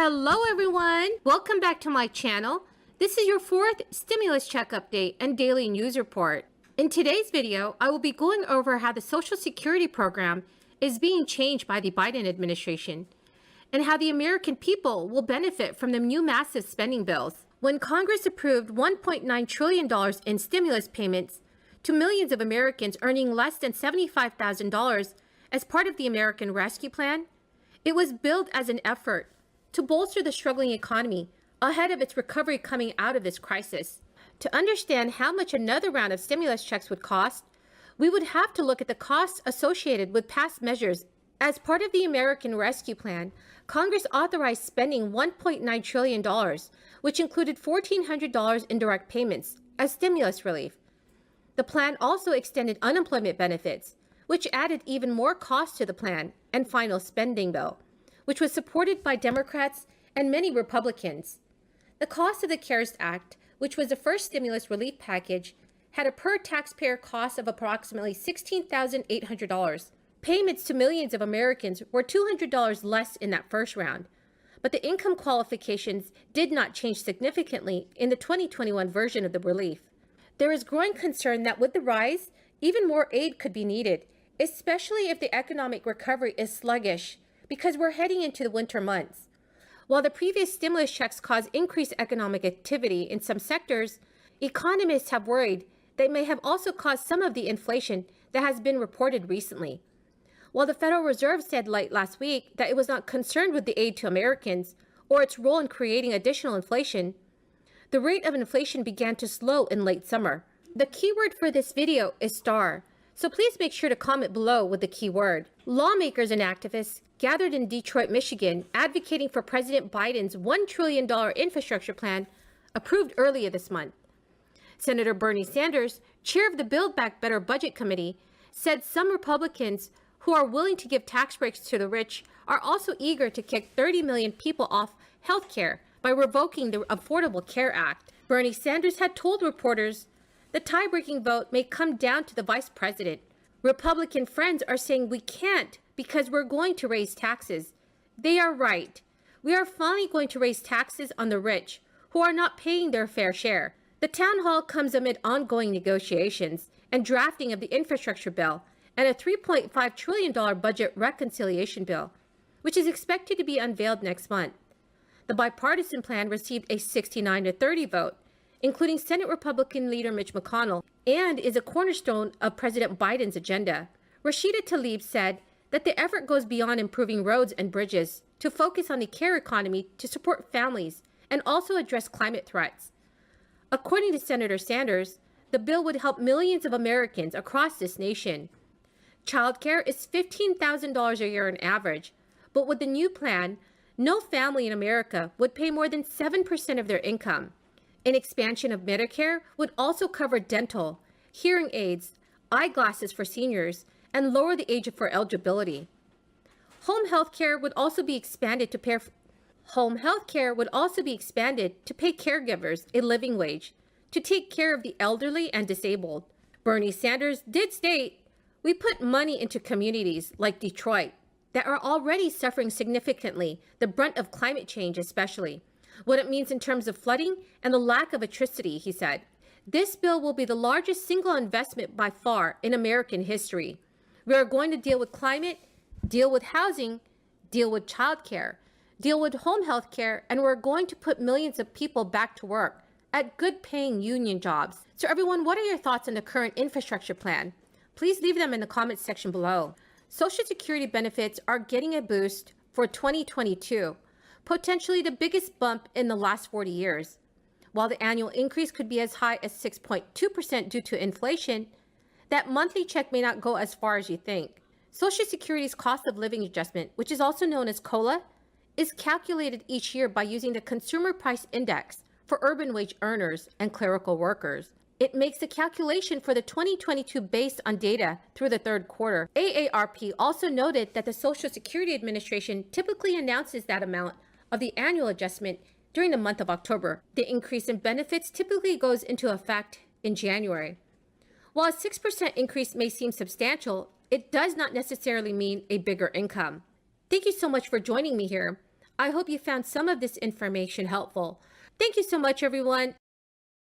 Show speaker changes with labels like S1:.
S1: Hello everyone! Welcome back to my channel. This is your fourth stimulus check update and daily news report. In today's video, I will be going over how the Social Security program is being changed by the Biden administration and how the American people will benefit from the new massive spending bills. When Congress approved $1.9 trillion in stimulus payments to millions of Americans earning less than $75,000 as part of the American Rescue Plan, it was billed as an effort to bolster the struggling economy ahead of its recovery coming out of this crisis. To understand how much another round of stimulus checks would cost, we would have to look at the costs associated with past measures. As part of the American Rescue Plan, Congress authorized spending $1.9 trillion, which included $1,400 in direct payments as stimulus relief. The plan also extended unemployment benefits, which added even more cost to the plan and final spending bill, which was supported by Democrats and many Republicans. The cost of the CARES Act, which was the first stimulus relief package, had a per-taxpayer cost of approximately $16,800. Payments to millions of Americans were $200 less in that first round, but the income qualifications did not change significantly in the 2021 version of the relief. There is growing concern that with the rise, even more aid could be needed, especially if the economic recovery is sluggish, because we're heading into the winter months. While the previous stimulus checks caused increased economic activity in some sectors, economists have worried they may have also caused some of the inflation that has been reported recently. While the Federal Reserve said late last week that it was not concerned with the aid to Americans or its role in creating additional inflation, the rate of inflation began to slow in late summer. The keyword for this video is STAR, so please make sure to comment below with the keyword. Lawmakers and activists gathered in Detroit, Michigan, advocating for President Biden's $1 trillion infrastructure plan approved earlier this month. Senator Bernie Sanders, chair of the Build Back Better Budget Committee, said some Republicans who are willing to give tax breaks to the rich are also eager to kick 30 million people off health care by revoking the Affordable Care Act. Bernie Sanders had told reporters the tie-breaking vote may come down to the vice president. Republican friends are saying we can't because we're going to raise taxes. They are right. We are finally going to raise taxes on the rich who are not paying their fair share. The town hall comes amid ongoing negotiations and drafting of the infrastructure bill and a $3.5 trillion budget reconciliation bill, which is expected to be unveiled next month. The bipartisan plan received a 69-30 vote, including Senate Republican leader Mitch McConnell, and is a cornerstone of President Biden's agenda. Rashida Tlaib said that the effort goes beyond improving roads and bridges to focus on the care economy to support families and also address climate threats. According to Senator Sanders, the bill would help millions of Americans across this nation. Childcare is $15,000 a year on average, but with the new plan, no family in America would pay more than 7% of their income. An expansion of Medicare would also cover dental, hearing aids, eyeglasses for seniors, and lower the age for eligibility. Home health care would also be expanded to pay caregivers a living wage to take care of the elderly and disabled. Bernie Sanders did state, "We put money into communities like Detroit that are already suffering significantly the brunt of climate change, especially what it means in terms of flooding and the lack of electricity," he said. This bill will be the largest single investment by far in American history. We are going to deal with climate, deal with housing, deal with childcare, deal with home health care, and we're going to put millions of people back to work at good-paying union jobs. So everyone, what are your thoughts on the current infrastructure plan? Please leave them in the comments section below. Social Security benefits are getting a boost for 2022. Potentially the biggest bump in the last 40 years. While the annual increase could be as high as 6.2% due to inflation, that monthly check may not go as far as you think. Social Security's cost of living adjustment, which is also known as COLA, is calculated each year by using the Consumer Price Index for urban wage earners and clerical workers. It makes the calculation for the 2022 based on data through the third quarter. AARP also noted that the Social Security Administration typically announces that amount of the annual adjustment during the month of October. The increase in benefits typically goes into effect in January. While a 6% increase may seem substantial, it does not necessarily mean a bigger income. Thank you so much for joining me here. I hope you found some of this information helpful. Thank you so much, everyone.